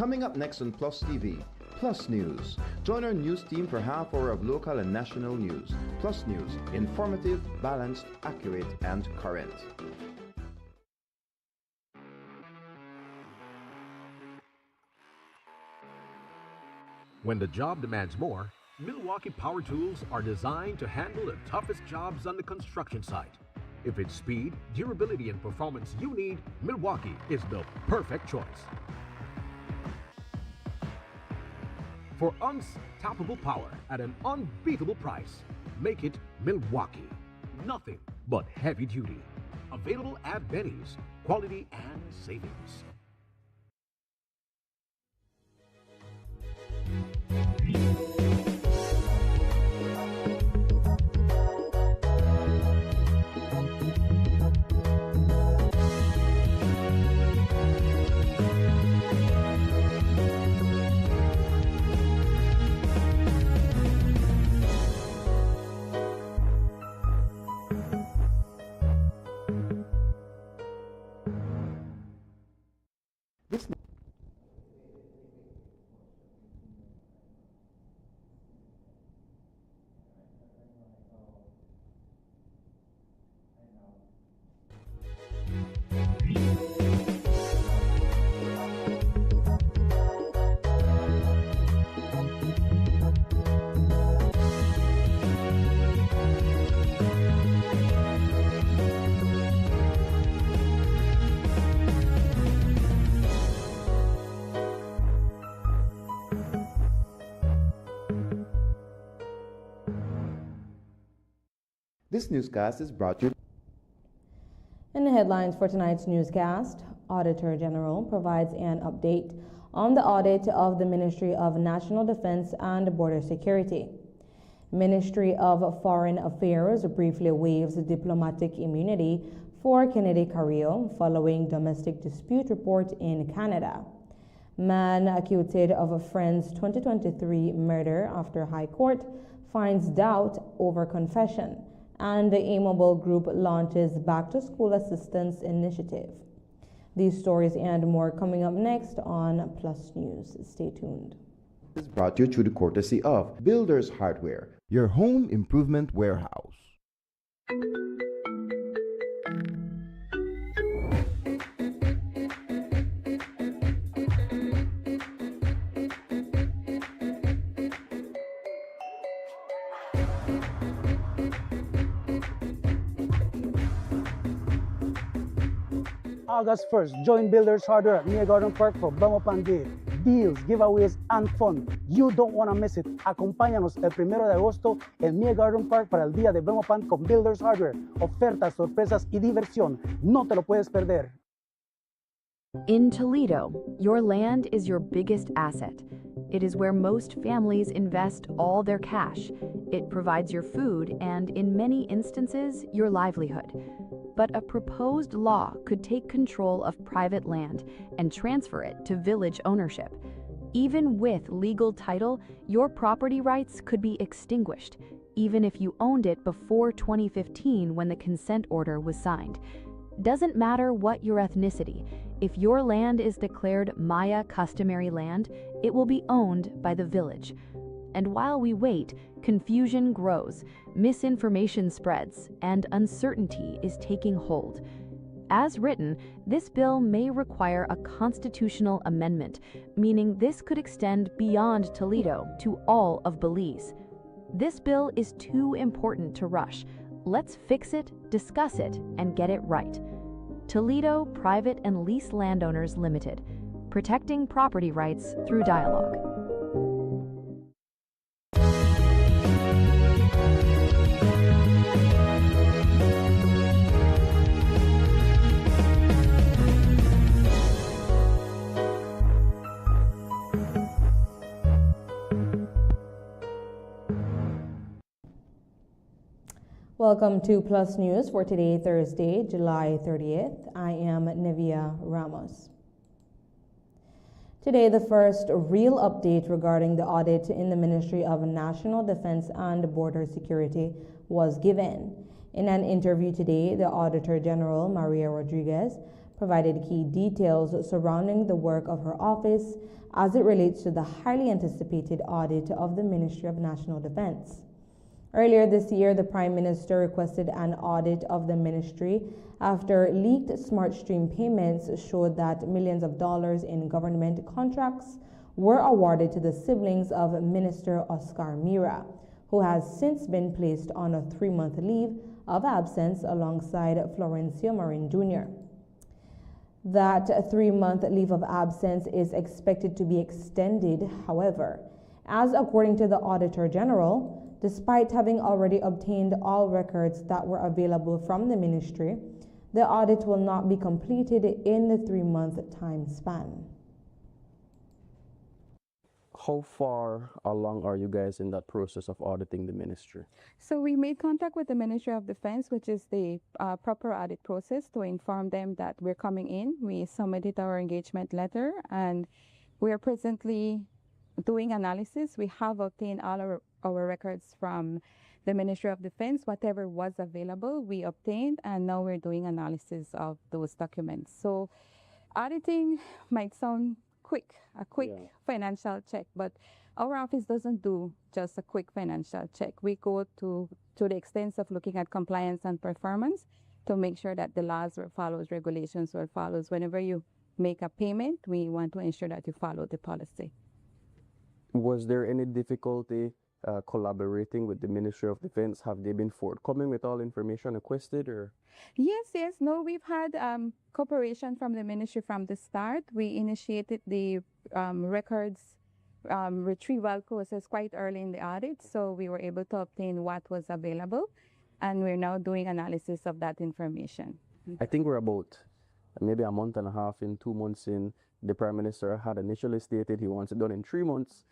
Coming up next on Plus TV, Plus News. Join our news team for half hour of local and national news. Plus News, informative, balanced, accurate, and current. When the job demands more, Milwaukee Power Tools are designed to handle the toughest jobs on the construction site. If it's speed, durability, and performance you need, Milwaukee is the perfect choice. For unstoppable power at an unbeatable price, make it Milwaukee. Nothing but heavy duty. Available at Benny's. Quality and savings. This newscast is brought to you. In the headlines for tonight's newscast, Auditor General provides an update on the audit of the Ministry of National Defense and Border Security. Ministry of Foreign Affairs briefly waives diplomatic immunity for Kennedy Carrillo following domestic dispute report in Canada. Man acquitted of a friend's 2023 murder after High Court finds doubt over confession. And the Aimable Group launches back-to-school assistance initiative. These stories and more coming up next on Plus News. Stay tuned. Is brought to you through the courtesy of Builders Hardware, your home improvement warehouse. August 1st, join Builders Hardware at Mia Garden Park for Belmopan Day. Deals, giveaways, and fun. You don't want to miss it. Acompáñanos el 1 de agosto en Mia Garden Park para el día de Belmopan con Builders Hardware. Ofertas, sorpresas y diversión. No te lo puedes perder. In Toledo, your land is your biggest asset. It is where most families invest all their cash. It provides your food and, in many instances, your livelihood. But a proposed law could take control of private land and transfer it to village ownership. Even with legal title, your property rights could be extinguished, even if you owned it before 2015 when the consent order was signed. Doesn't matter what your ethnicity, if your land is declared Maya customary land, it will be owned by the village. And while we wait, confusion grows, misinformation spreads, and uncertainty is taking hold. As written, this bill may require a constitutional amendment, meaning this could extend beyond Toledo to all of Belize. This bill is too important to rush. Let's fix it, discuss it, and get it right. Toledo Private and Lease Landowners Limited, protecting property rights through dialogue. Welcome to Plus News for today, Thursday, July 30th. I am Nivea Ramos. Today, the first real update regarding the audit in the Ministry of National Defense and Border Security was given. In an interview today, the Auditor General, Maria Rodriguez, provided key details surrounding the work of her office as it relates to the highly anticipated audit of the Ministry of National Defense. Earlier this year, the Prime Minister requested an audit of the ministry after leaked SmartStream payments showed that millions of dollars in government contracts were awarded to the siblings of Minister Oscar Mira, who has since been placed on a 3-month leave of absence alongside Florencio Marin Jr. That 3-month leave of absence is expected to be extended, however, as according to the Auditor General, despite having already obtained all records that were available from the ministry, the audit will not be completed in the 3-month time span. How far along are you guys in that process of auditing the ministry? So we made contact with the Ministry of Defense, which is the proper audit process, to inform them that we're coming in. We submitted our engagement letter and we are presently doing analysis. We have obtained all our records from the Ministry of Defense. Whatever was available, we obtained, and now we're doing analysis of those documents. So auditing might sound a quick financial check, but our office doesn't do just a quick financial check. We go to the extent of looking at compliance and performance to make sure that the laws were followed, regulations were followed. Whenever you make a payment, we want to ensure that you follow the policy. Was there any difficulty collaborating with the Ministry of Defense? Have they been forthcoming with all information requested, or? Yes. No, we've had cooperation from the ministry from the start. We initiated the records retrieval process quite early in the audit, so we were able to obtain what was available, and we're now doing analysis of that information. I think we're about maybe a month and a half in, 2 months in. The Prime Minister had initially stated he wants it done in 3 months.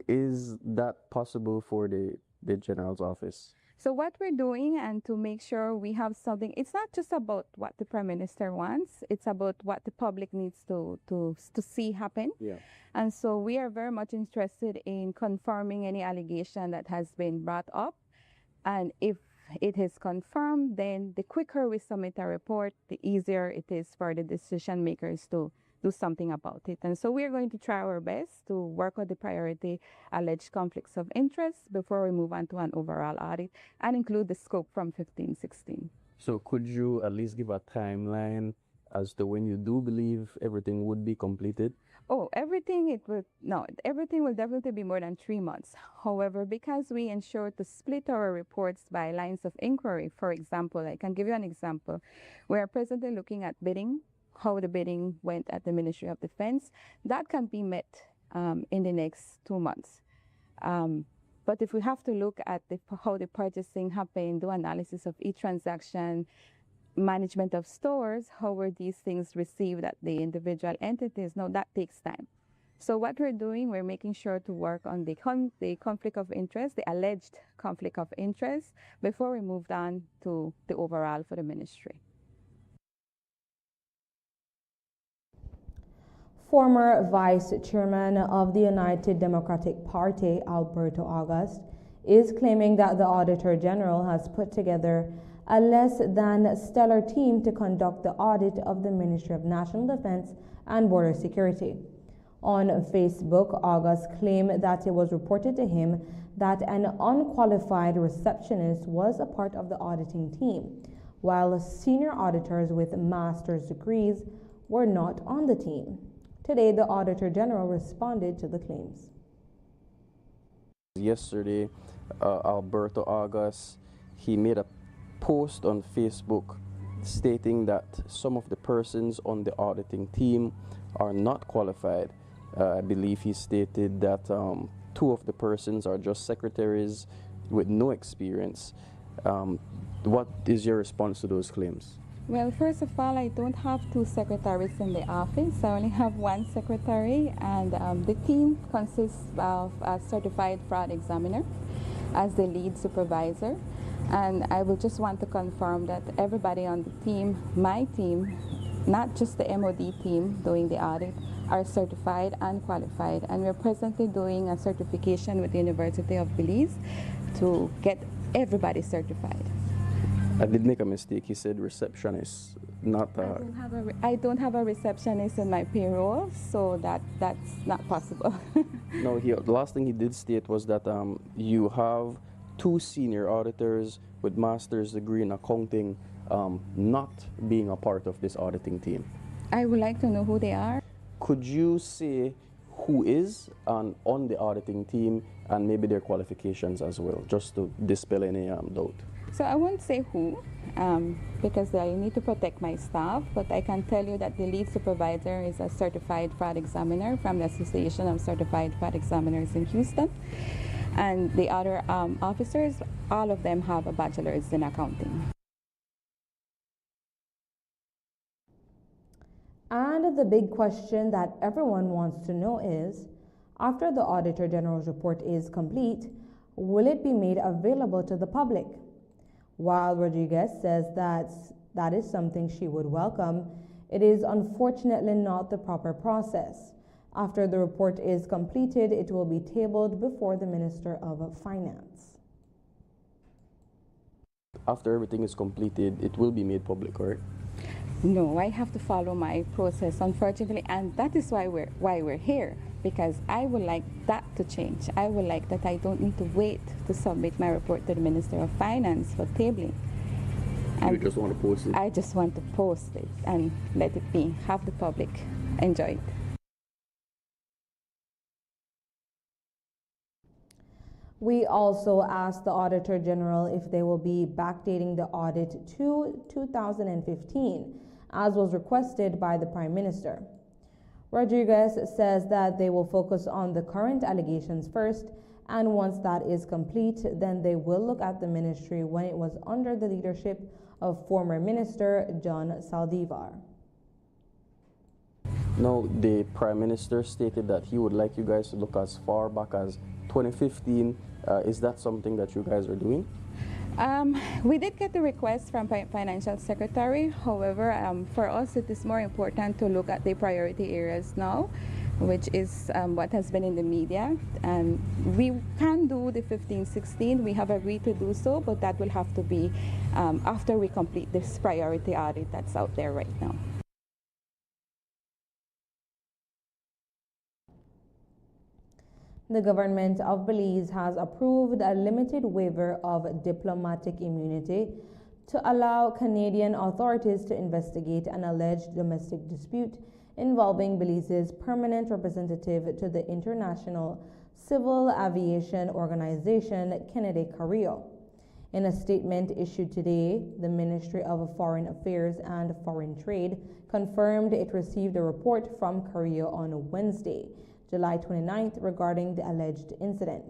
Is that possible for the General's office? So what we're doing, and to make sure we have something, it's not just about what the Prime Minister wants, it's about what the public needs to see happen. Yeah. And so we are very much interested in confirming any allegation that has been brought up. And if it is confirmed, then the quicker we submit a report, the easier it is for the decision makers to do something about it. And so we're going to try our best to work on the priority alleged conflicts of interest before we move on to an overall audit and include the scope from 15-16. So could you at least give a timeline as to when you do believe everything would be completed? Oh, everything will definitely be more than 3 months. However, because we ensure to split our reports by lines of inquiry, for example, I can give you an example. We are presently looking at bidding, how the bidding went at the Ministry of Defense. That can be met in the next 2 months. But if we have to look at how the purchasing happened, do analysis of each transaction, management of stores, how were these things received at the individual entities, no, that takes time. So what we're doing, we're making sure to work on the conflict of interest, the alleged conflict of interest, before we moved on to the overall for the ministry. Former Vice Chairman of the United Democratic Party, Alberto August, is claiming that the Auditor General has put together a less than stellar team to conduct the audit of the Ministry of National Defense and Border Security. On Facebook, August claimed that it was reported to him that an unqualified receptionist was a part of the auditing team, while senior auditors with master's degrees were not on the team. Today, the Auditor General responded to the claims. Yesterday, Alberto August, he made a post on Facebook stating that some of the persons on the auditing team are not qualified. I believe he stated that 2 of the persons are just secretaries with no experience. What is your response to those claims? Well, first of all, I don't have 2 secretaries in the office. I only have 1 secretary, and the team consists of a certified fraud examiner as the lead supervisor. And I will just want to confirm that everybody on the team, my team, not just the MOD team doing the audit, are certified and qualified. And we're presently doing a certification with the University of Belize to get everybody certified. I did make a mistake. He said receptionist, not. I don't have a receptionist in my payroll, so that's not possible. No, the last thing he did state was that you have 2 senior auditors with master's degree in accounting not being a part of this auditing team. I would like to know who they are. Could you say who is on the auditing team and maybe their qualifications as well, just to dispel any doubt? So I won't say who, because I need to protect my staff, but I can tell you that the lead supervisor is a certified fraud examiner from the Association of Certified Fraud Examiners in Houston. And the other officers, all of them have a bachelor's in accounting. And the big question that everyone wants to know is, after the Auditor General's report is complete, will it be made available to the public? While Rodriguez says that is something she would welcome, it is unfortunately not the proper process. After the report is completed, it will be tabled before the Minister of Finance. After everything is completed, it will be made public, correct? No, I have to follow my process, unfortunately, and that is why we're here, because I would like that to change. I would like that I don't need to wait to submit my report to the Minister of Finance for tabling. You just want to post it? I just want to post it and let it be, have the public enjoy it. We also asked the Auditor General if they will be backdating the audit to 2015, as was requested by the Prime Minister. Rodriguez says that they will focus on the current allegations first, and once that is complete, then they will look at the ministry when it was under the leadership of former Minister John Saldivar. No, the Prime Minister stated that he would like you guys to look as far back as 2015. Is that something that you guys are doing? We did get the request from Financial Secretary. However, for us it is more important to look at the priority areas now, which is what has been in the media. And we can do the 15-16. We have agreed to do so, but that will have to be after we complete this priority audit that's out there right now. The government of Belize has approved a limited waiver of diplomatic immunity to allow Canadian authorities to investigate an alleged domestic dispute involving Belize's permanent representative to the International Civil Aviation Organization, Kennedy Carrillo. In a statement issued today, the Ministry of Foreign Affairs and Foreign Trade confirmed it received a report from Carrillo on Wednesday, July 29th, regarding the alleged incident.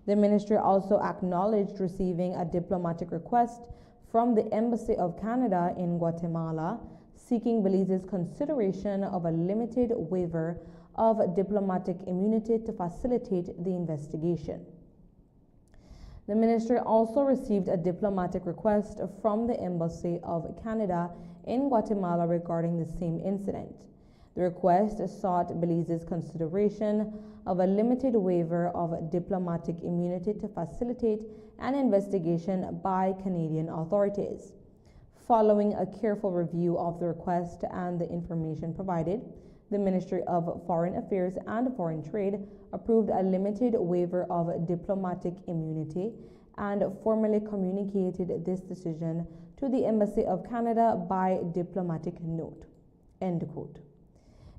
The ministry also acknowledged receiving a diplomatic request from the Embassy of Canada in Guatemala seeking Belize's consideration of a limited waiver of diplomatic immunity to facilitate the investigation. The ministry also received a diplomatic request from the Embassy of Canada in Guatemala regarding the same incident. The request sought Belize's consideration of a limited waiver of diplomatic immunity to facilitate an investigation by Canadian authorities. Following a careful review of the request and the information provided, the Ministry of Foreign Affairs and Foreign Trade approved a limited waiver of diplomatic immunity and formally communicated this decision to the Embassy of Canada by diplomatic note. End quote.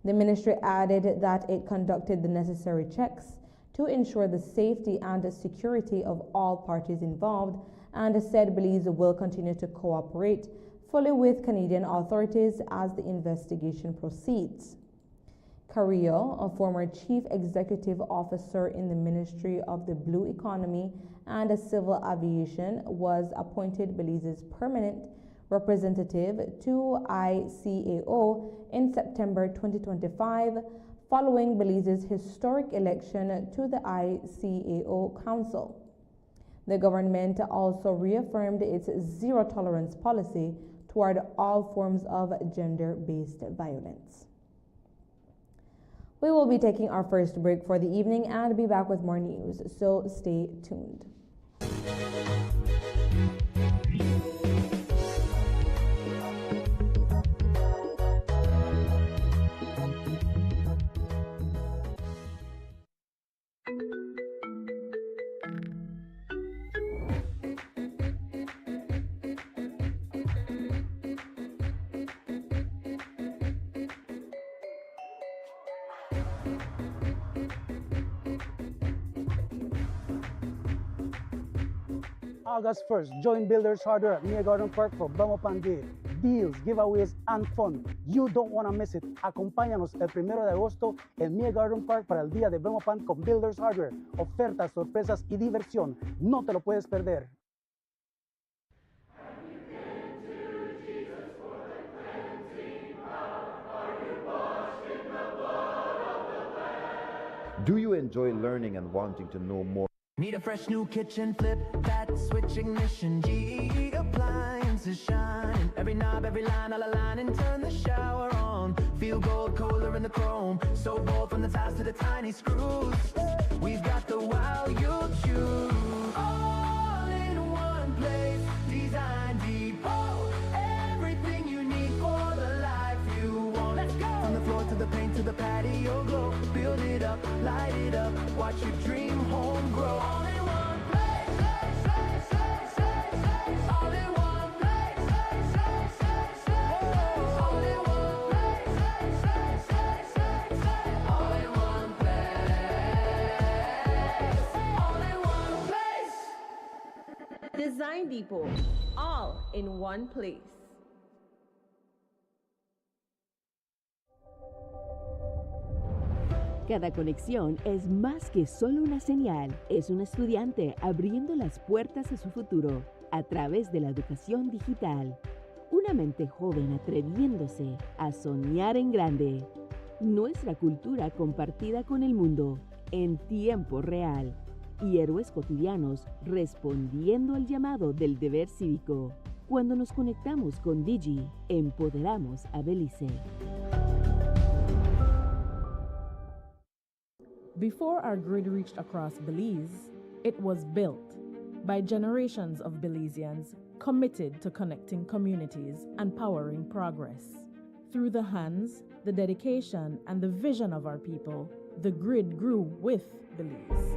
The ministry added that it conducted the necessary checks to ensure the safety and security of all parties involved and said Belize will continue to cooperate fully with Canadian authorities as the investigation proceeds. Carrillo, a former chief executive officer in the Ministry of the Blue Economy and Civil Aviation, was appointed Belize's permanent representative to ICAO in September 2025, following Belize's historic election to the ICAO Council. The government also reaffirmed its zero-tolerance policy toward all forms of gender-based violence. We will be taking our first break for the evening and be back with more news, so stay tuned. August 1st, join Builders Hardware at Mia Garden Park for Belmopan Day. Deals, giveaways, and fun. You don't want to miss it. Acompáñanos el 1 de agosto en Mia Garden Park para el día de Belmopan con Builders Hardware. Ofertas, sorpresas y diversión. No te lo puedes perder. Do you enjoy learning and wanting to know more? Need a fresh new kitchen, flip that switch ignition. G appliances shine. Every knob, every line, all align and turn the shower on. Feel gold, colder in the chrome. So bold from the ties to the tiny screws. We've got the wow you'll choose. All in one place, Design Depot. Everything you need for the life you want. Let's go! From the floor to the paint to the patio glow. Build it up, light it up. Watch your dream home grow. All in one place, all in one place, all in one place, all in one place, all in one place. Design Depot, all in one place. Cada conexión es más que solo una señal, es un estudiante abriendo las puertas a su futuro a través de la educación digital. Una mente joven atreviéndose a soñar en grande. Nuestra cultura compartida con el mundo en tiempo real. Y héroes cotidianos respondiendo al llamado del deber cívico. Cuando nos conectamos con Digi, empoderamos a Belice. Before our grid reached across Belize, it was built by generations of Belizeans committed to connecting communities and powering progress. Through the hands, the dedication, and the vision of our people, the grid grew with Belize.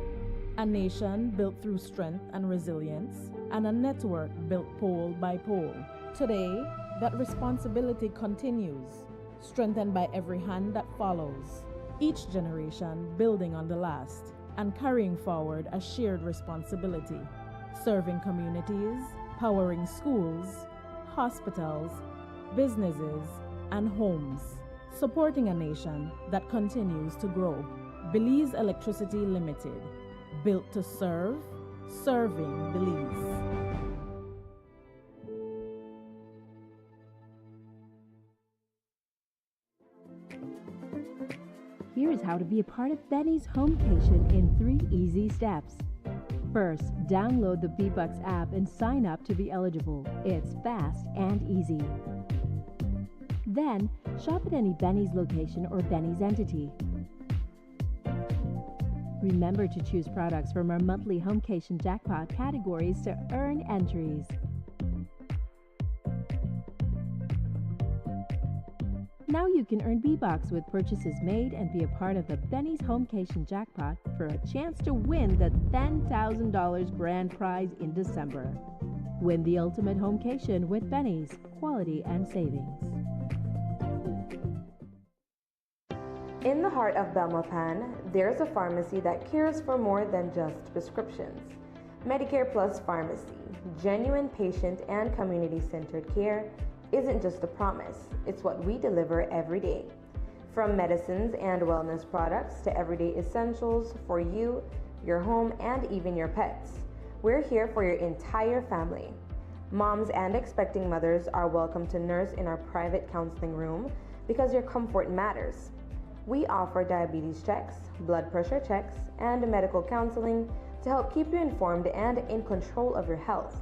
A nation built through strength and resilience, and a network built pole by pole. Today, that responsibility continues, strengthened by every hand that follows. Each generation building on the last and carrying forward a shared responsibility, serving communities, powering schools, hospitals, businesses, and homes, supporting a nation that continues to grow. Belize Electricity Limited, built to serve, serving Belize. Here's how to be a part of Benny's Homecation in 3 easy steps. First, download the B-Bucks app and sign up to be eligible. It's fast and easy. Then, shop at any Benny's location or Benny's entity. Remember to choose products from our monthly Homecation jackpot categories to earn entries. Now you can earn B-Bucks with purchases made and be a part of the Benny's Homecation jackpot for a chance to win the $10,000 grand prize in December. Win the ultimate Homecation with Benny's, quality and savings. In the heart of Belmopan, there's a pharmacy that cares for more than just prescriptions. Medicare Plus Pharmacy, genuine patient and community-centered care, isn't just a promise, it's what we deliver every day. From medicines and wellness products to everyday essentials for you, your home, and even your pets. We're here for your entire family. Moms and expecting mothers are welcome to nurse in our private counseling room because your comfort matters. We offer diabetes checks, blood pressure checks, and medical counseling to help keep you informed and in control of your health.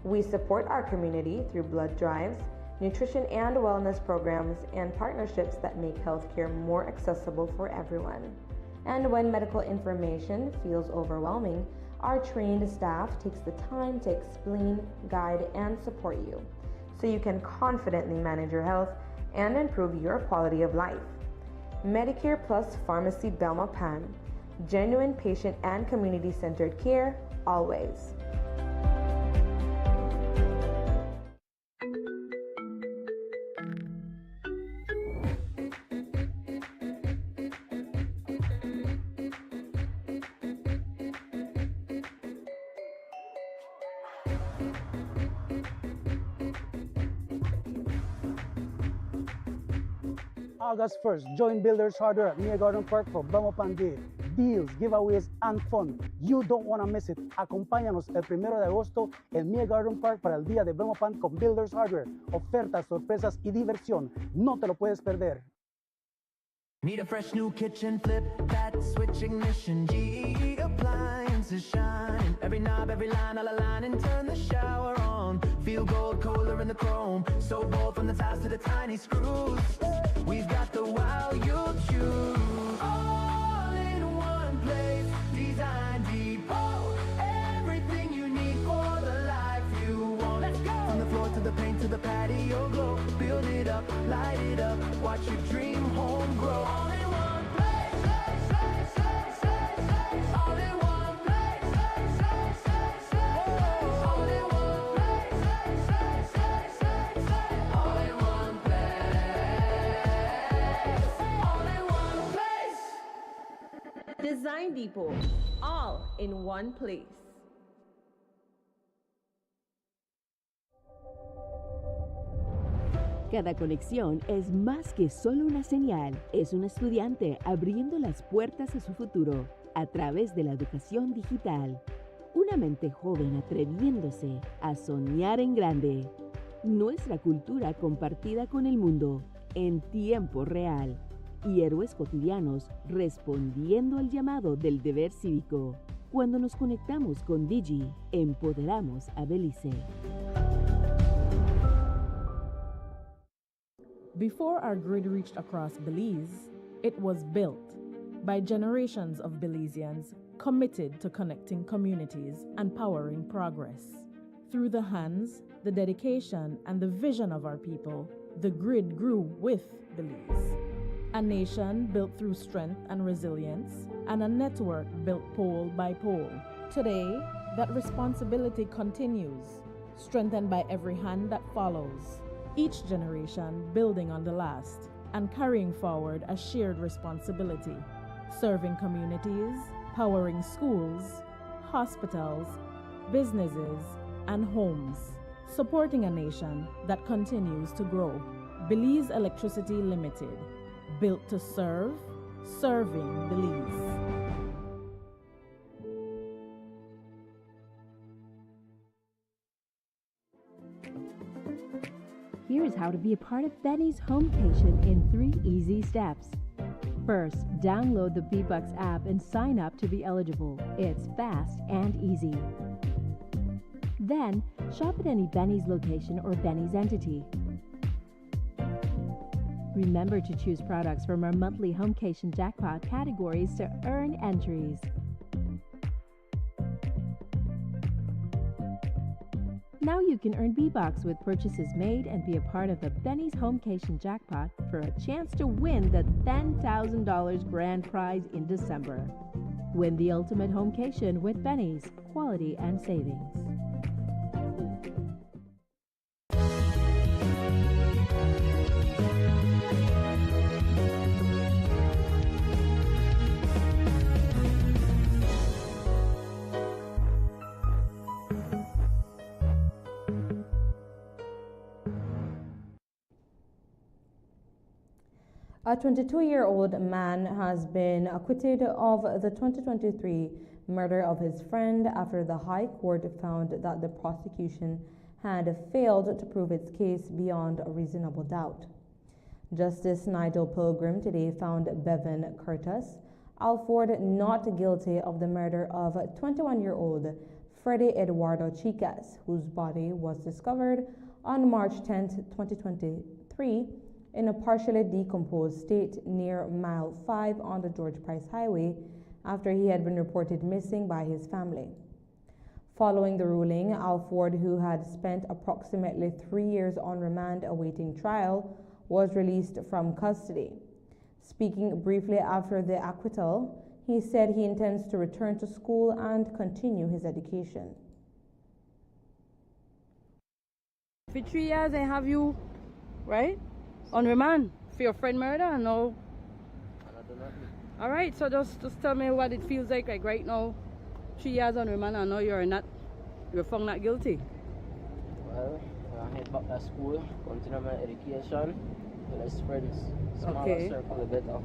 We support our community through blood drives, nutrition and wellness programs, and partnerships that make healthcare more accessible for everyone. And when medical information feels overwhelming, our trained staff takes the time to explain, guide, and support you so you can confidently manage your health and improve your quality of life. Medicare Plus Pharmacy Belmopan, genuine patient and community-centered care always. August 1st, join Builders Hardware at Mia Garden Park for Vamos Pan Day. Deals, giveaways, and fun. You don't want to miss it. Acompáñanos el 1 de agosto en Mia Garden Park para el día de Vamos Pan con Builders Hardware. Ofertas, sorpresas y diversión. No te lo puedes perder. Need a fresh new kitchen, flip that switch ignition. G appliances shine. Every knob, every line, all align and turn the shower on. Feel gold, Kohler in the chrome. So bold from the tiles to the tiny screws. We've got the wow you'll choose. All in one place, Design Depot. Everything you need for the life you want. Let's go! From the floor to the paint to the patio glow. Build it up, light it up. Watch your dream home grow. All in one place, all in one place, all in one place, all in one place, Design Depot, all in one place. Cada conexión es más que solo una señal, es un estudiante abriendo las puertas a su futuro a través de la educación digital. Una mente joven atreviéndose a soñar en grande. Nuestra cultura compartida con el mundo en tiempo real. Y héroes cotidianos respondiendo al llamado del deber cívico. Cuando nos conectamos con Digi, empoderamos a Belice. Before our grid reached across Belize, it was built by generations of Belizeans committed to connecting communities and powering progress. Through the hands, the dedication, and the vision of our people, the grid grew with Belize. A nation built through strength and resilience, and a network built pole by pole. Today, that responsibility continues, strengthened by every hand that follows. Each generation building on the last and carrying forward a shared responsibility, serving communities, powering schools, hospitals, businesses, and homes, supporting a nation that continues to grow. Belize Electricity Limited, built to serve, serving Belize. Here's how to be a part of Benny's Homecation in 3 easy steps. First, download the B-Bucks app and sign up to be eligible. It's fast and easy. Then, shop at any Benny's location or Benny's entity. Remember to choose products from our monthly Homecation jackpot categories to earn entries. Now you can earn B-Bucks with purchases made and be a part of the Benny's Homecation jackpot for a chance to win the $10,000 grand prize in December. Win the ultimate Homecation with Benny's, quality and savings. A 22-year-old man has been acquitted of the 2023 murder of his friend after the High Court found that the prosecution had failed to prove its case beyond a reasonable doubt. Justice Nigel Pilgrim today found Bevan Curtis Alford not guilty of the murder of 21-year-old Freddie Eduardo Chicas, whose body was discovered on March 10, 2023, in a partially decomposed state near Mile 5 on the George Price Highway after he had been reported missing by his family. Following the ruling, Alford, who had spent approximately 3 years on remand awaiting trial, was released from custody. Speaking briefly after the acquittal, he said he intends to return to school and continue his education. For 3 years, I have you, right, on remand for your friend murder, and now. All right, so just tell me what it feels like right now. 3 years on remand, and now you're found not guilty. Well, I head back to school, continue my education, less friends, smaller Okay. circle, the better.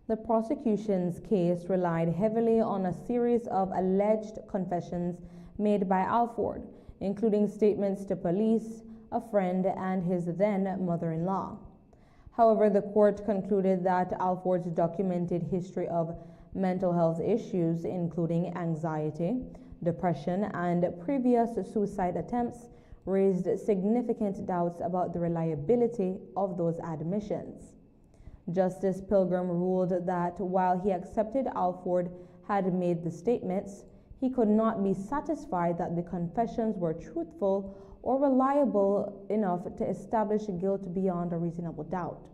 The prosecution's case relied heavily on a series of alleged confessions made by Alford, including statements to police, a friend, and his then mother-in-law. However, the court concluded that Alford's documented history of mental health issues, including anxiety, depression, and previous suicide attempts, raised significant doubts about the reliability of those admissions. Justice Pilgrim ruled that while he accepted Alford had made the statements, he could not be satisfied that the confessions were truthful or reliable enough to establish guilt beyond a reasonable doubt.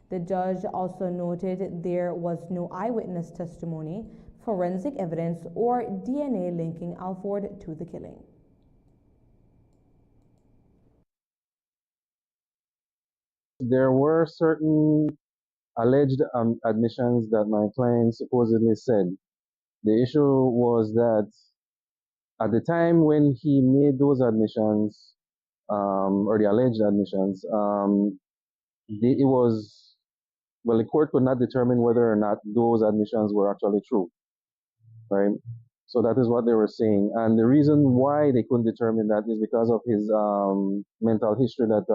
The judge also noted there was no eyewitness testimony, forensic evidence, or DNA linking Alford to the killing. There were certain alleged admissions that my client supposedly said. The issue was that at the time when he made those admissions, or the alleged admissions, the court could not determine whether or not those admissions were actually true, right? So that is what they were saying. And the reason why they couldn't determine that is because of his mental history that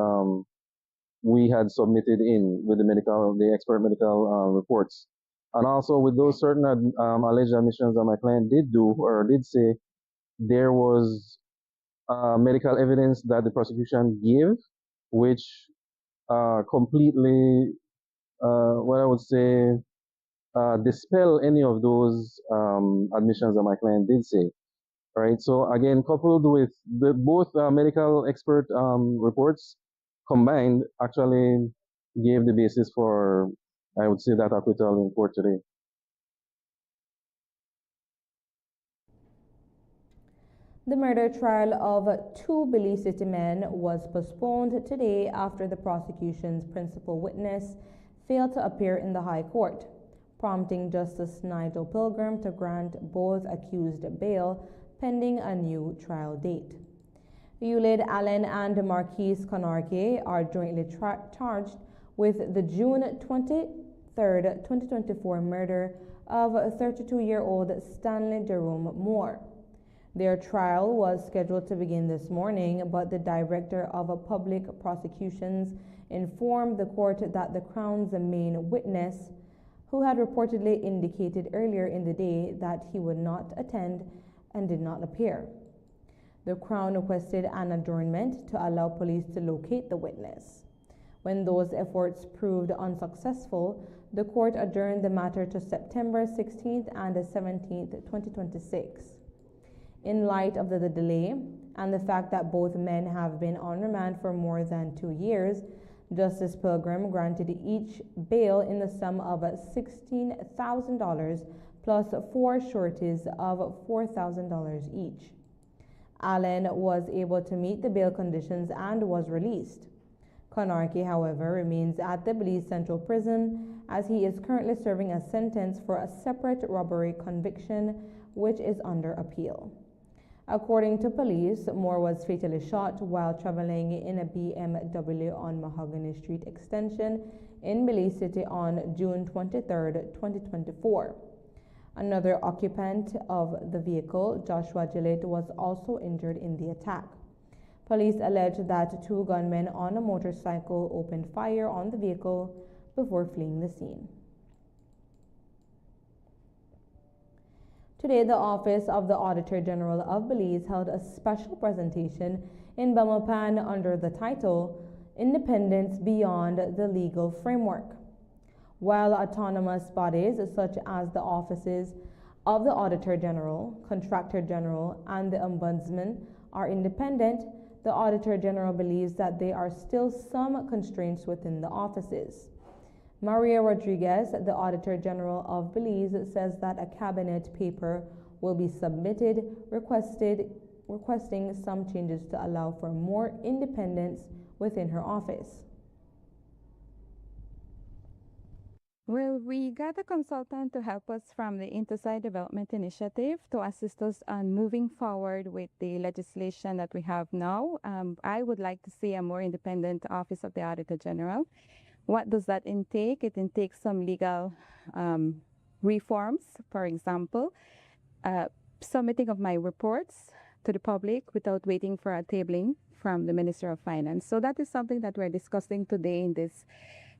we had submitted in with the expert medical reports. And also with those certain alleged admissions that my client did do or did say, there was medical evidence that the prosecution gave, which completely, what I would say, dispel any of those admissions that my client did say. Right. So again, coupled with both medical expert reports combined, actually gave the basis for, I would say, that acquittal in court today. The murder trial of two Belize City men was postponed today after the prosecution's principal witness failed to appear in the High Court, prompting Justice Nigel Pilgrim to grant both accused bail pending a new trial date. Eulid Allen and Marquise Konarke are jointly charged with the June 23, 2024 murder of 32-year-old Stanley Jerome Moore. Their trial was scheduled to begin this morning, but the Director of Public Prosecutions informed the court that the Crown's main witness, who had reportedly indicated earlier in the day that he would not attend and did not appear. The Crown requested an adjournment to allow police to locate the witness. When those efforts proved unsuccessful, the court adjourned the matter to September 16th and 17th, 2026. In light of the delay and the fact that both men have been on remand for more than 2 years, Justice Pilgrim granted each bail in the sum of $16,000 plus 4 sureties of $4,000 each. Allen was able to meet the bail conditions and was released. Konarke, however, remains at the Belize Central Prison as he is currently serving a sentence for a separate robbery conviction, which is under appeal. According to police, Moore was fatally shot while traveling in a BMW on Mahogany Street Extension in Belize City on June 23, 2024. Another occupant of the vehicle, Joshua Gillett, was also injured in the attack. Police alleged that 2 gunmen on a motorcycle opened fire on the vehicle before fleeing the scene. Today, the Office of the Auditor General of Belize held a special presentation in Belmopan under the title, Independence Beyond the Legal Framework. While autonomous bodies such as the offices of the Auditor General, Contractor General, and the Ombudsman are independent, the Auditor General believes that there are still some constraints within the offices. Maria Rodriguez, the Auditor General of Belize, says that a cabinet paper will be submitted requesting some changes to allow for more independence within her office. Well, we got a consultant to help us from the Interside Development Initiative to assist us on moving forward with the legislation that we have now. I would like to see a more independent Office of the Auditor General. What does that intake? It intakes some legal reforms, for example, submitting of my reports to the public without waiting for a tabling from the Minister of Finance. So that is something that we're discussing today in this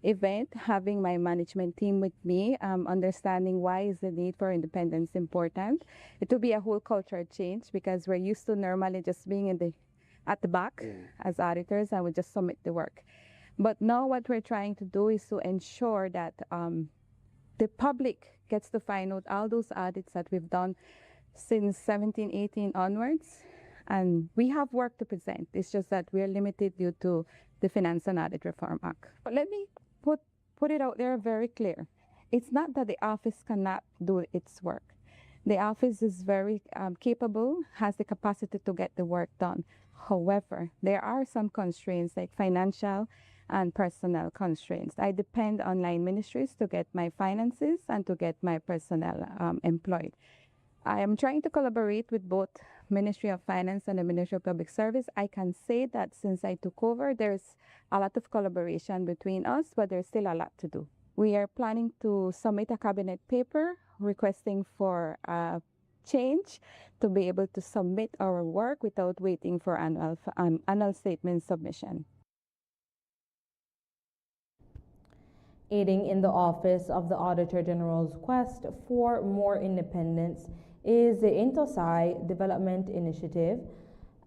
event, having my management team with me, understanding why is the need for independence important. It will be a whole culture change because we're used to normally just being at the back as auditors and we just submit the work. But now what we're trying to do is to ensure that the public gets to find out all those audits that we've done since 17, 18 onwards. And we have work to present. It's just that we're limited due to the Finance and Audit Reform Act. But let me put it out there very clear. It's not that the office cannot do its work. The office is very capable, has the capacity to get the work done. However, there are some constraints like financial and personnel constraints. I depend on line ministries to get my finances and to get my personnel employed. I am trying to collaborate with both Ministry of Finance and the Ministry of Public Service. I can say that since I took over, there's a lot of collaboration between us, but there's still a lot to do. We are planning to submit a cabinet paper requesting for a change to be able to submit our work without waiting for annual statement submission. Aiding in the Office of the Auditor General's quest for more independence is the Intosai Development Initiative,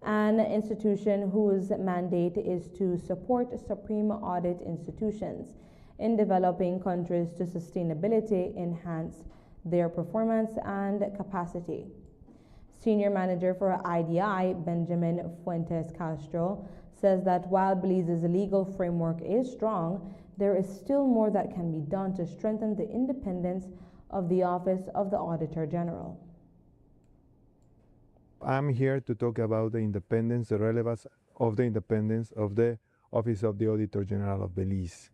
an institution whose mandate is to support supreme audit institutions in developing countries to sustainability, enhance their performance and capacity. Senior Manager for IDI, Benjamin Fuentes Castro, says that while Belize's legal framework is strong, there is still more that can be done to strengthen the independence of the Office of the Auditor General. I'm here to talk about the independence, the relevance of the independence of the Office of the Auditor General of Belize.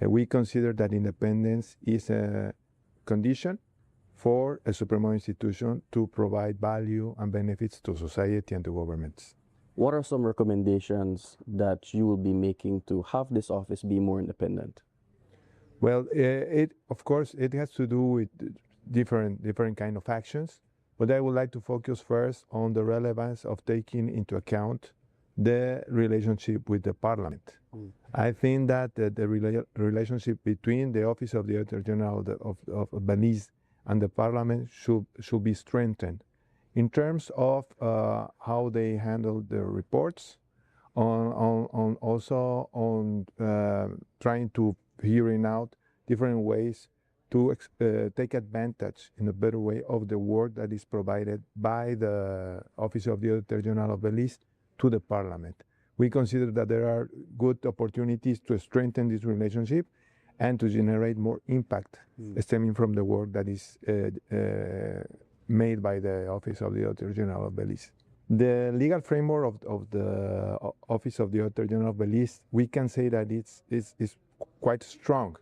We consider that independence is a condition for a supreme institution to provide value and benefits to society and to governments. What are some recommendations that you will be making to have this office be more independent? Well, of course, it has to do with different kind of actions, but I would like to focus first on the relevance of taking into account the relationship with the Parliament. I think that the relationship between the Office of the Auditor General of Belize and the Parliament should be strengthened in terms of how they handle the reports, also on trying to hearing out different ways to take advantage in a better way of the work that is provided by the Office of the Auditor General of Belize to the Parliament. We consider that there are good opportunities to strengthen this relationship and to generate more impact stemming from the work that is made by the Office of the Auditor General of Belize. The legal framework of the Office of the Auditor General of Belize, we can say that it's quite strong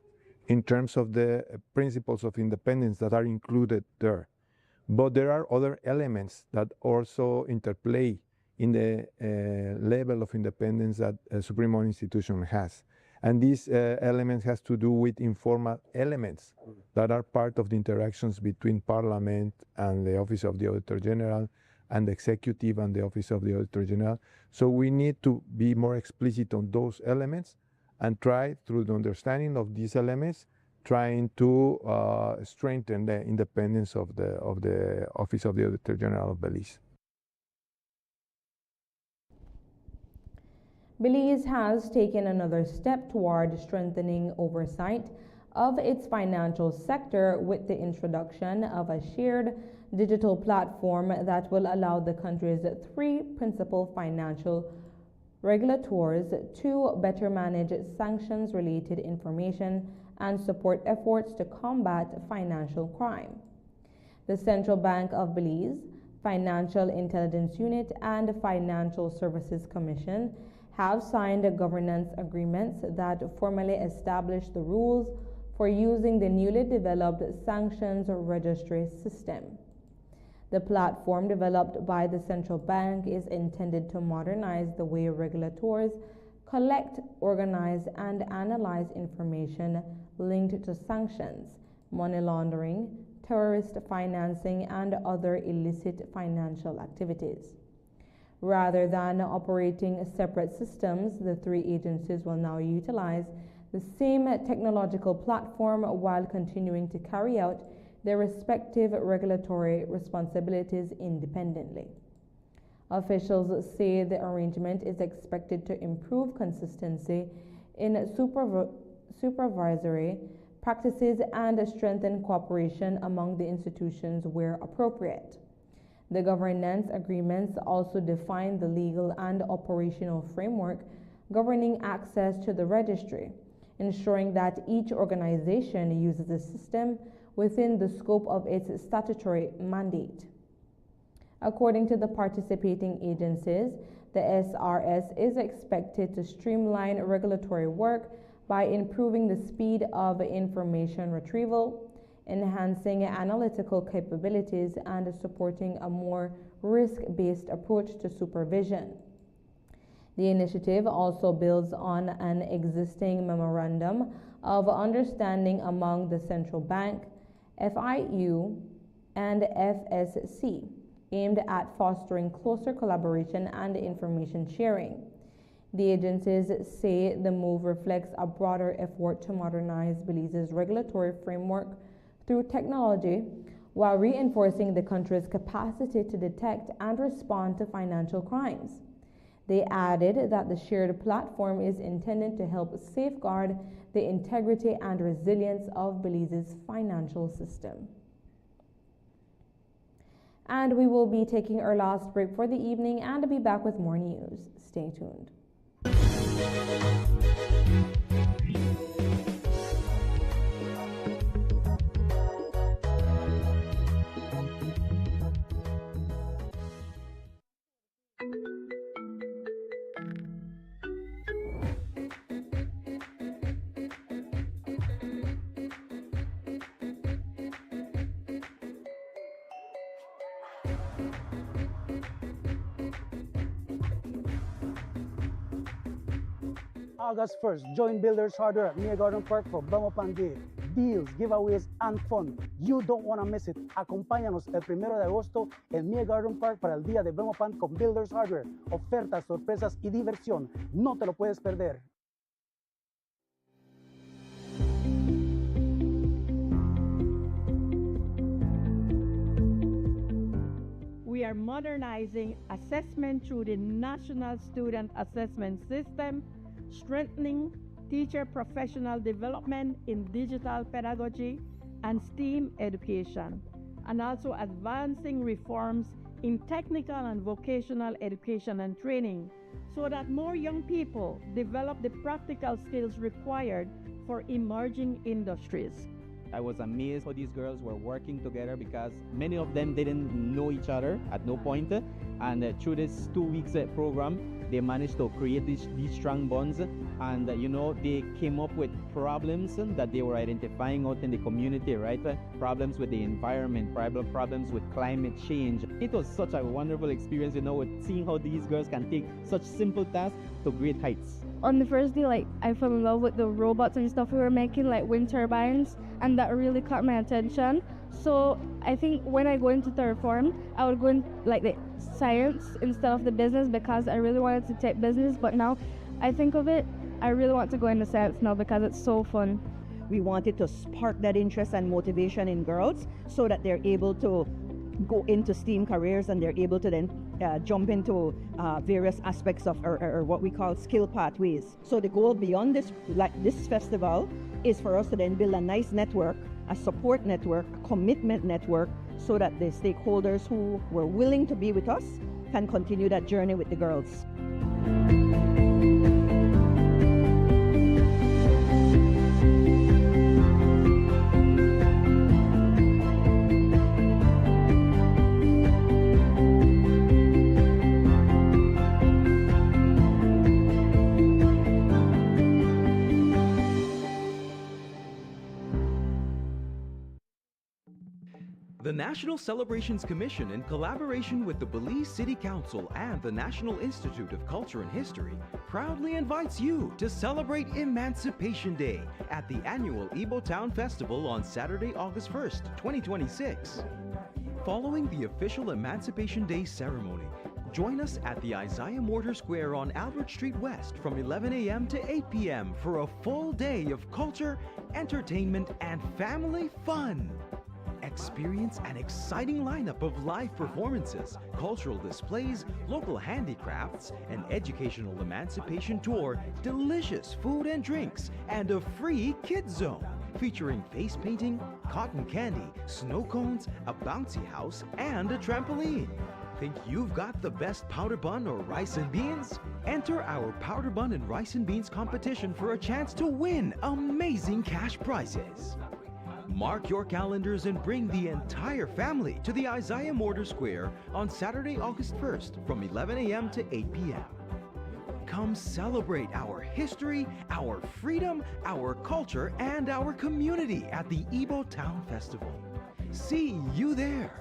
in terms of the principles of independence that are included there. But there are other elements that also interplay in the level of independence that a supreme institution has. And these elements has to do with informal elements that are part of the interactions between Parliament and the Office of the Auditor General and the Executive and the Office of the Auditor General. So we need to be more explicit on those elements and try, through the understanding of these elements, trying to strengthen the independence of the Office of the Auditor General of Belize. Belize has taken another step toward strengthening oversight of its financial sector with the introduction of a shared digital platform that will allow the country's three principal financial regulators to better manage sanctions-related information and support efforts to combat financial crime. The Central Bank of Belize, Financial Intelligence Unit, and Financial Services Commission have signed governance agreements that formally establish the rules for using the newly developed sanctions registry system. The platform developed by the central bank is intended to modernize the way regulators collect, organize, and analyze information linked to sanctions, money laundering, terrorist financing, and other illicit financial activities. Rather than operating separate systems, the three agencies will now utilize the same technological platform while continuing to carry out their respective regulatory responsibilities independently. Officials say the arrangement is expected to improve consistency in supervisory practices and strengthen cooperation among the institutions where appropriate. The governance agreements also define the legal and operational framework governing access to the registry, ensuring that each organization uses the system within the scope of its statutory mandate. According to the participating agencies, the SRS is expected to streamline regulatory work by improving the speed of information retrieval, enhancing analytical capabilities, and supporting a more risk-based approach to supervision. The initiative also builds on an existing memorandum of understanding among the Central Bank, FIU, and FSC, aimed at fostering closer collaboration and information sharing. The agencies say the move reflects a broader effort to modernize Belize's regulatory framework through technology, while reinforcing the country's capacity to detect and respond to financial crimes. They added that the shared platform is intended to help safeguard the integrity and resilience of Belize's financial system. And we will be taking our last break for the evening and be back with more news. Stay tuned. August 1st, join Builders Hardware at Mia Garden Park for Vamos Pan Day. Deals, giveaways, and fun. You don't want to miss it. Acompáñanos el 1 de agosto en Mia Garden Park para el día de Vamos Pan con Builders Hardware. Ofertas, sorpresas y diversión. No te lo puedes perder. We are modernizing assessment through the National Student Assessment System, strengthening teacher professional development in digital pedagogy and STEAM education, and also advancing reforms in technical and vocational education and training so that more young people develop the practical skills required for emerging industries. I was amazed how these girls were working together because many of them didn't know each other at no point, and through this 2 weeks program they managed to create these strong bonds, and they came up with problems that they were identifying out in the community, right? Problems with the environment, problems with climate change. It was such a wonderful experience, with seeing how these girls can take such simple tasks to great heights. On the first day, I fell in love with the robots and stuff we were making, like wind turbines, and that really caught my attention. So I think when I go into third form, I would go in the science instead of the business because I really wanted to take business. But now I think of it, I really want to go into science now because it's so fun. We wanted to spark that interest and motivation in girls so that they're able to go into STEAM careers and they're able to then jump into various aspects of or what we call skill pathways. So the goal beyond this festival is for us to then build a nice network, a support network, a commitment network, so that the stakeholders who were willing to be with us can continue that journey with the girls. The National Celebrations Commission, in collaboration with the Belize City Council and the National Institute of Culture and History, proudly invites you to celebrate Emancipation Day at the annual Ibo Town Festival on Saturday, August 1st, 2026. Following the official Emancipation Day ceremony, join us at the Isaiah Mortar Square on Albert Street West from 11 a.m. to 8 p.m. for a full day of culture, entertainment, and family fun. Experience an exciting lineup of live performances, cultural displays, local handicrafts, an educational emancipation tour, delicious food and drinks, and a free kids zone featuring face painting, cotton candy, snow cones, a bouncy house, and a trampoline. Think you've got the best powder bun or rice and beans? Enter our powder bun and rice and beans competition for a chance to win amazing cash prizes. Mark your calendars and bring the entire family to the Isaiah Mortar Square on Saturday, August 1st from 11 a.m. to 8 p.m. Come celebrate our history, our freedom, our culture, and our community at the Ibo Town Festival. See you there.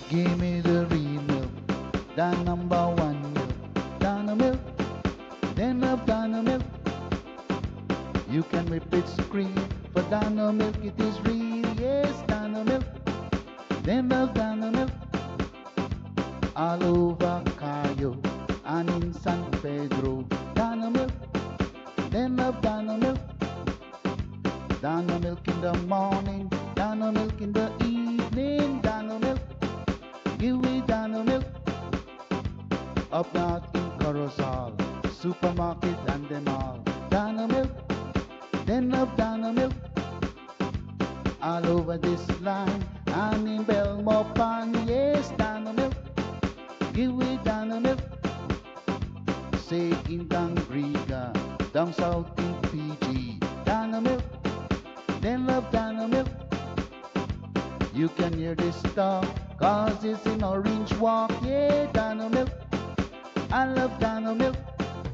Give me the real milk, the number one milk, Donna milk. Then love Donna milk. You can whip its cream, for Donna milk it is real, yes, Donna milk. Then love Donna milk. All over Cayo and in San Pedro, Donna milk. Then love Donna milk. Donna milk in the morning, Donna milk in the evening, Donna milk. Give me Donna milk. Up north in Corozal, supermarket and them all, Donna milk, then love Donna milk. All over this land and in Belmopan, yes, Donna milk. Give me Donna milk. Say in Dangriga, down south in Fiji, Donna milk, then love Donna milk. You can hear this talk, cause it's in Orange Walk, yeah, Donna milk. I love Donna milk.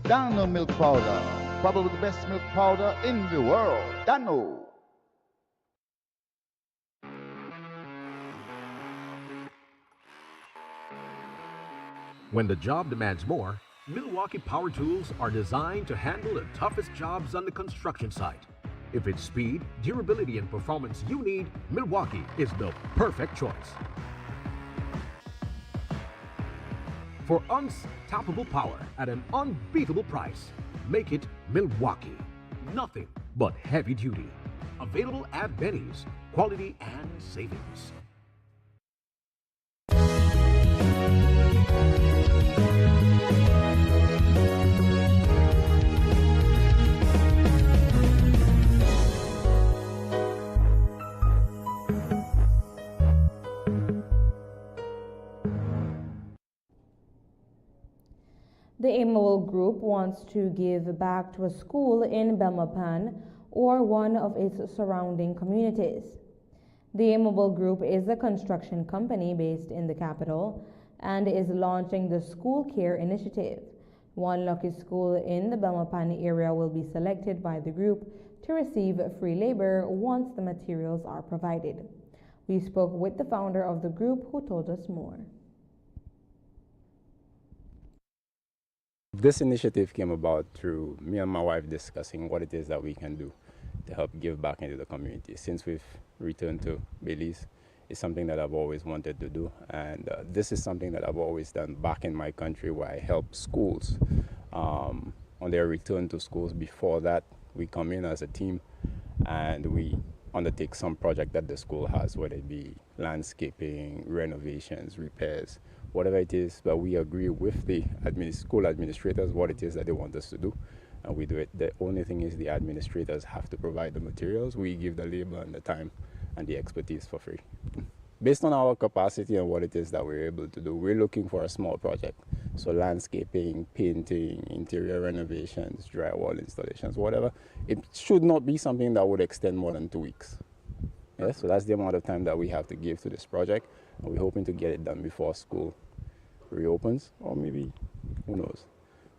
Dano milk powder, probably the best milk powder in the world. Dano. When the job demands more, Milwaukee power tools are designed to handle the toughest jobs on the construction site. If it's speed, durability, and performance you need, Milwaukee is the perfect choice. For unstoppable power at an unbeatable price, make it Milwaukee. Nothing but heavy duty. Available at Benny's. Quality and savings. The Aimable Group wants to give back to a school in Belmopan or one of its surrounding communities. The Aimable Group is a construction company based in the capital and is launching the School Care Initiative. One lucky school in the Belmopan area will be selected by the group to receive free labor once the materials are provided. We spoke with the founder of the group who told us more. This initiative came about through me and my wife discussing what it is that we can do to help give back into the community. Since we've returned to Belize, it's something that I've always wanted to do, and this is something that I've always done back in my country, where I help schools on their return to schools. Before that, we come in as a team and we undertake some project that the school has, whether it be landscaping, renovations, repairs, whatever it is, but we agree with the school administrators what it is that they want us to do, and we do it. The only thing is the administrators have to provide the materials. We give the labor and the time and the expertise for free. Based on our capacity and what it is that we're able to do, we're looking for a small project. So landscaping, painting, interior renovations, drywall installations, whatever. It should not be something that would extend more than 2 weeks. Yeah, so that's the amount of time that we have to give to this project. And we're hoping to get it done before school reopens, or maybe, who knows.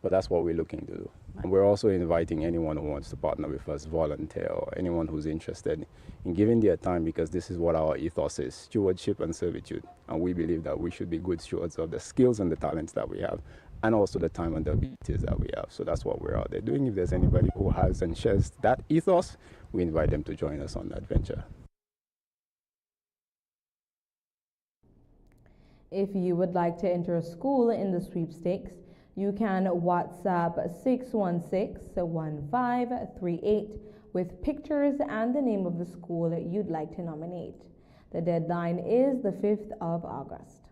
But that's what we're looking to do. And we're also inviting anyone who wants to partner with us, volunteer, or anyone who's interested in giving their time, because this is what our ethos is: stewardship and servitude. And we believe that we should be good stewards of the skills and the talents that we have, and also the time and the abilities that we have. So that's what we're out there doing. If there's anybody who has and shares that ethos, we invite them to join us on that venture. If you would like to enter a school in the sweepstakes, you can WhatsApp 616-1538 with pictures and the name of the school you'd like to nominate. The deadline is the 5th of August.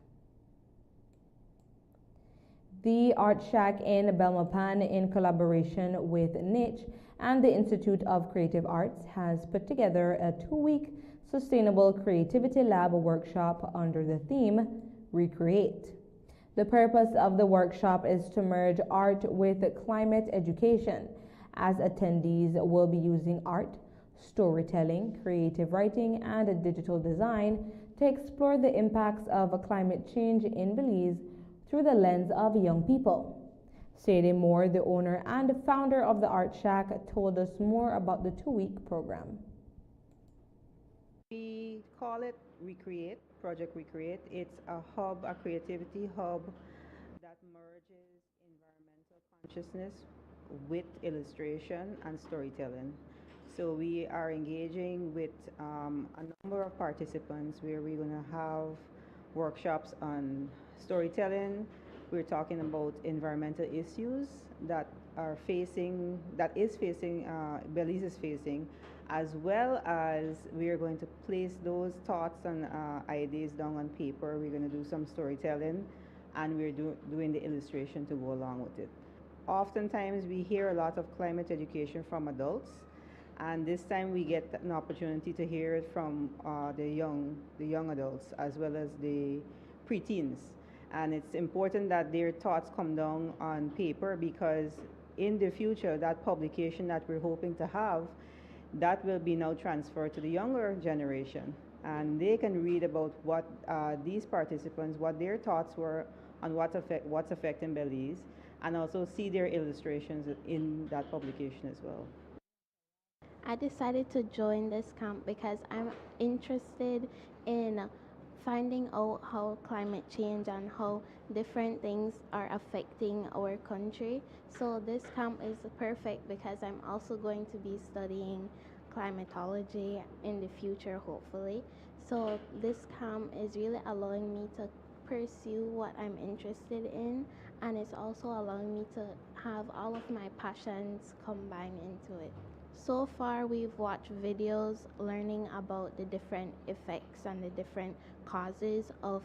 The Art Shack in Belmopan, in collaboration with Niche and the Institute of Creative Arts, has put together a 2-week Sustainable Creativity Lab workshop under the theme Recreate. The purpose of the workshop is to merge art with climate education, as attendees will be using art, storytelling, creative writing, and digital design to explore the impacts of climate change in Belize through the lens of young people. Sadie Moore, the owner and founder of the Art Shack, told us more about the 2-week program. We call it Recreate, Project Recreate. It's a hub, a creativity hub that merges environmental consciousness with illustration and storytelling. So we are engaging with a number of participants where we're going to have workshops on storytelling. We're talking about environmental issues that Belize is facing, as well as we are going to place those thoughts and ideas down on paper. We're going to do some storytelling, and we're doing the illustration to go along with it. Oftentimes we hear a lot of climate education from adults, and this time we get an opportunity to hear it from the young adults as well as the preteens. And it's important that their thoughts come down on paper, because in the future, that publication that we're hoping to have, that will be now transferred to the younger generation. And they can read about what these participants, what their thoughts were on what's affecting Belize, and also see their illustrations in that publication as well. I decided to join this camp because I'm interested in finding out how climate change and how different things are affecting our country. So this camp is perfect because I'm also going to be studying climatology in the future, hopefully. So this camp is really allowing me to pursue what I'm interested in, and it's also allowing me to have all of my passions combined into it. So far, we've watched videos learning about the different effects and the different causes of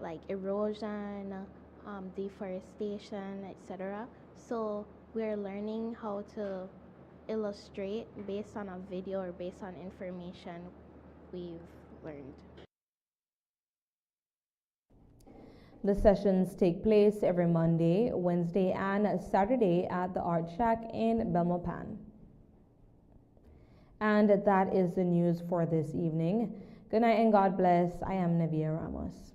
like erosion, deforestation, etc. So we're learning how to illustrate based on a video or based on information we've learned. The sessions take place every Monday, Wednesday, and Saturday at the Art Shack in Belmopan. And that is the news for this evening. Good night and God bless. I am Navia Ramos.